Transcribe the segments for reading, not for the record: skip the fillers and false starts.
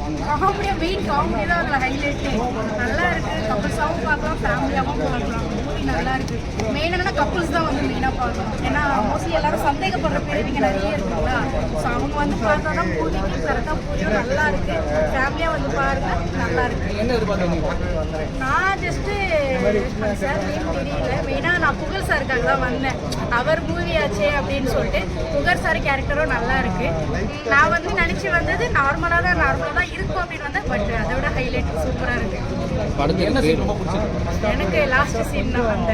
Comedy தான் அதில் highlight. நல்லா இருக்குது. கப்புள்ஸாகவும் பார்க்கலாம், ஃபேமிலியாகவும் பார்க்கலாம். மூவி நல்லா இருக்குது. மெயினான கப்புள்ஸ் தான் வந்து மெயினாக பார்க்கணும். ஏன்னா மோஸ்ட்லி எல்லாரும் சந்தேகப்படுற பிரிவிங்க நிறைய இருக்குங்களா. ஸோ அவங்க வந்து பார்த்தா தான் மூவிக்கு கரெக்டாக புரியும். நல்லா இருக்குது. ஃபேமிலியாக வந்து பாருங்க, நல்லா இருக்குது. என்ன எதிர்பார்த்தீங்க? நான் ஜஸ்ட்டு சார் நேம் தெரியல. மெயினாக நான் புகழ் சாருக்காக தான் வந்தேன். அவர் மூவி ஆச்சே அப்படின்னு சொல்லிட்டு புகழ் சார் கேரக்டரும் நல்லா இருக்குது. நான் வந்து நினச்சி வந்தது நார்மலாக தான் இருக்கும் அப்படின்னு வந்தேன். பட் அதை விட ஹைலைட் சூப்பராக இருக்குது. என்ன சீன் ரொம்ப பிடிச்சிருக்கு? எனக்கு லாஸ்ட் சீன் தான் அந்த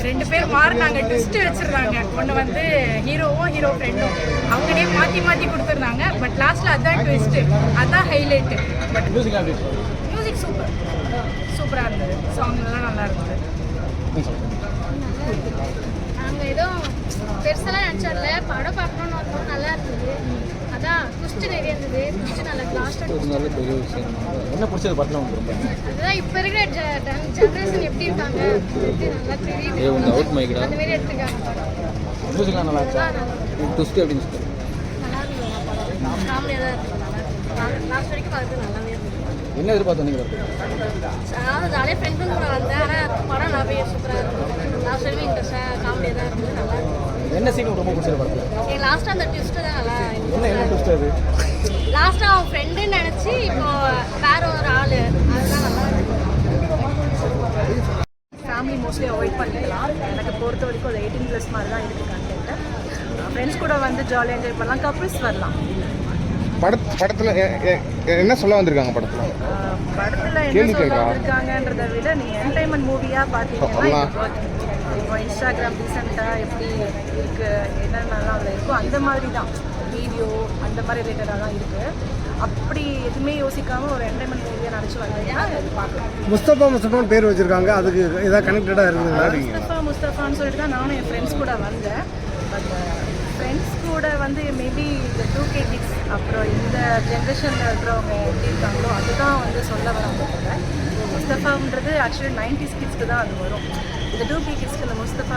2 பேர் மாறினாங்க, ட்விஸ்ட் வச்சிருந்தாங்க. ஒன்று வந்து ஹீரோவும் ஹீரோ ஃப்ரெண்டும் அவங்களே மாற்றி மாற்றி கொடுத்துருந்தாங்க. பட் லாஸ்ட்டில் அதுதான் ட்விஸ்ட்டு, அதுதான் ஹைலைட்டு. பட் மியூசிக் சூப்பராக இருந்தது. சாங் எல்லாம் நல்லா இருந்தது. நாங்கள் ஏதோ பெருசெல்லாம் நினச்சதில்ல, படம் பார்க்கணுன்னு வந்தோம், நல்லா இருந்தது. அதான் ட்விஸ்ட் நிறைய இருந்தது. ட்விஸ்ட் நல்லா லாஸ்ட்டாக பெரிய விஷயம். என்ன பிடிச்சது படத்தில் உங்களுக்கு? அதுதான் இப்போ இருக்கிற ஜென்ரேஷன் எப்படி இருக்காங்க எப்படி நல்லா தெரியுது. அவுட் மைக்டா அந்த மாதிரி எடுத்துருக்காங்க படம். மியூசிக்லாம் நல்லா இருந்துச்சா? ட்விஸ்ட் அப்படின்னு சொல்லி நல்லா இருந்தது படம். காமெடியாக தான் இருக்குது. நல்லா இருக்குது. லாஸ்ட் வரைக்கும் பார்த்து நல்லாவே இருந்தது. என்ன எதிர்பார்த்தீங்க? அதாவது ஜாலியாக ஃப்ரெண்டும் கூட வந்தேன். ஆனால் படம் நல்லாவே சூப்பராக இருந்தது. லாஸ்ட் வரைக்கும் இன்ட்ரெஸ்டாக காமெடியாக தான் இருந்தது. நல்லா இருந்தது. என்ன சீன் ரொம்ப பிடிச்சது படத்தில்? எனக்கு லாஸ்ட்டாக அந்த ட்விஸ்ட்டு தான் நல்லா என்ன ட்விஸ்ட் அது? லாஸ்ட்டாக அவன் ஃப்ரெண்டுன்னு நினச்சி இப்போ வேற ஒரு ஆள், அதுதான் நல்லா இருக்கு. ஃபேமிலி மோஸ்ட்லி அவாய்ட் பண்ணிக்கலாம். எனக்கு பொறுத்த வரைக்கும் ஒரு 18+ மாதிரி தான் இருக்குது கண்டென்ட்டு. ஃப்ரெண்ட்ஸ் கூட வந்து ஜாலியாக என்ஜாய் பண்ணலாம். கப்புள்ஸ் வரலாம். படத்தில் என்ன சொல்ல வந்திருக்காங்க? படத்தில் என்ன சொல்ல வந்திருக்காங்கன்றதை விட நீங்கள் என்டர்டைன்மெண்ட் மூவியாக பார்த்தீங்கன்னா இப்போ இன்ஸ்டாகிராம் ரீசெண்டாக எப்படி இருக்குது, என்னென்னலாம் அதில் இருக்கோ அந்த மாதிரி தான் வீடியோ அந்த மாதிரி ரிலேட்டடாக தான் இருக்குது. அப்படி எதுவுமே யோசிக்காமல் ஒரு என்டர்டைன்மெண்ட் மூவியாக நினச்சி வந்தீங்கன்னா அது பார்க்கலாம். முஸ்தபான்னு பேர் வச்சுருக்காங்க, அதுக்கு ஏதாவது கனெக்டடாக இருக்குதுங்களா? முஸ்தபான்னு சொல்லிட்டு தான் நானும் என் ஃப்ரெண்ட்ஸ் கூட வந்தேன். பட் ஃப்ரெண்ட்ஸ் கூட வந்து மேபி இந்த 2K கிட்ஸ் அப்புறம் இந்த ஜென்ரேஷனில் இருக்கிறவங்க எப்படி இருக்காங்களோ அதுதான் வந்து சொல்ல வராங்க. முஸ்தபான்றது ஆக்சுவலி 90s கிட்ஸ்க்கு தான் அது வரும். இந்த 2K கிட்ஸ்க்கு இந்த முஸ்தபா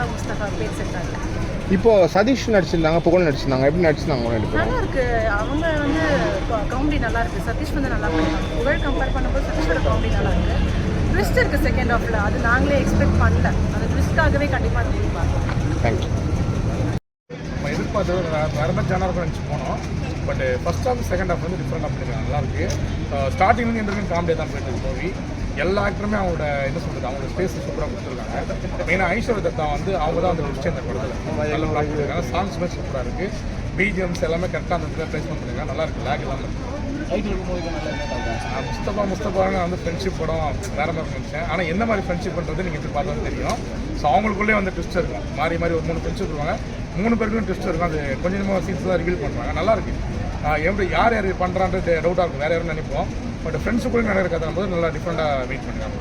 பேர் செட் ஆகல. இப்போது சதீஷ் நடிச்சிருந்தாங்க, புகழ் நடிச்சிருந்தாங்க. எப்படி நடிச்சிருந்தாங்க? நல்லா இருக்கு. அவங்க வந்து காமெடி நல்லா இருக்கு. சதீஷ் வந்து நல்லா பண்ணுவாங்க. புகழ் கம்பேர் பண்ணும்போது சதீஷோட காமெடி நல்லா இருக்கு. ட்விஸ்ட் இருக்குது செகண்ட் ஹாஃபில். அது நாங்களே எக்ஸ்பெக்ட் பண்ணல. அந்த ட்விஸ்ட்டாகவே கண்டிப்பாக அந்த மூவி பார்க்கலாம். தேங்க்யூ. நம்ம எதிர்பார்த்தது வேறு மாதிரி ஜானராக நினச்சி போனோம். But first half second half வந்து டிஃப்ரெண்டாக பண்ணியிருக்காங்க. நல்லாயிருக்கு. ஸ்டார்டிங்லேருந்து எந்த காமெடியாக தான் போயிட்டு மூவி. எல்லா ஆக்டருமே அவங்களோட என்ன சொல்கிறது, அவங்களோட ஸ்பேஸ் சூப்பராக கொடுத்துருக்காங்க. மெயினாக ஐஸ்வர்யா தத்தா வந்து அவங்க தான் அந்த விஷயம் இந்த படத்தில் நல்ல ப்ளாக் பண்ணியிருக்காங்க. சாங்ஸுமே சூப்பராக இருக்குது. பிஜிஎம்ஸ் எல்லாமே கரெக்டாக அந்த இடத்துல ப்ளேஸ் பண்ணிருக்காங்க. நல்லா இருக்குது. லேக் இல்லாமல் முஸ்தபான்னு வந்து ஃப்ரெண்ட்ஷிப் படம் வேறு மாதிரி நினச்சேன். ஆனால் என்ன மாதிரி ஃப்ரெண்ட்ஷிப் பண்ணுறது நீங்கள் எப்படி பார்த்தாலும் தெரியும். ஸோ அவங்களுக்குள்ளே வந்து ட்விஸ்ட் இருக்கும். மாறி ஒரு 3 ஃப்ரெண்ட்ஷிப் இருப்பாங்க. 3 பேருக்கும் ட்விஸ்ட் இருக்கும். அது கொஞ்சமாக சீன்ஸ் தான் ரிவீல் பண்ணுறாங்க. நல்லாயிருக்கு. எப்படி யார் பண்ணுறான்றது டவுட்டாக இருக்கும். வேறு யாரும் நினைப்போம். பட் ஃப்ரெண்ட்ஸுக்குள்ளே நடக்கிற கதை போது நல்லா டிஃப்ரெண்ட்டாக வெயிட் பண்ணுறாங்க.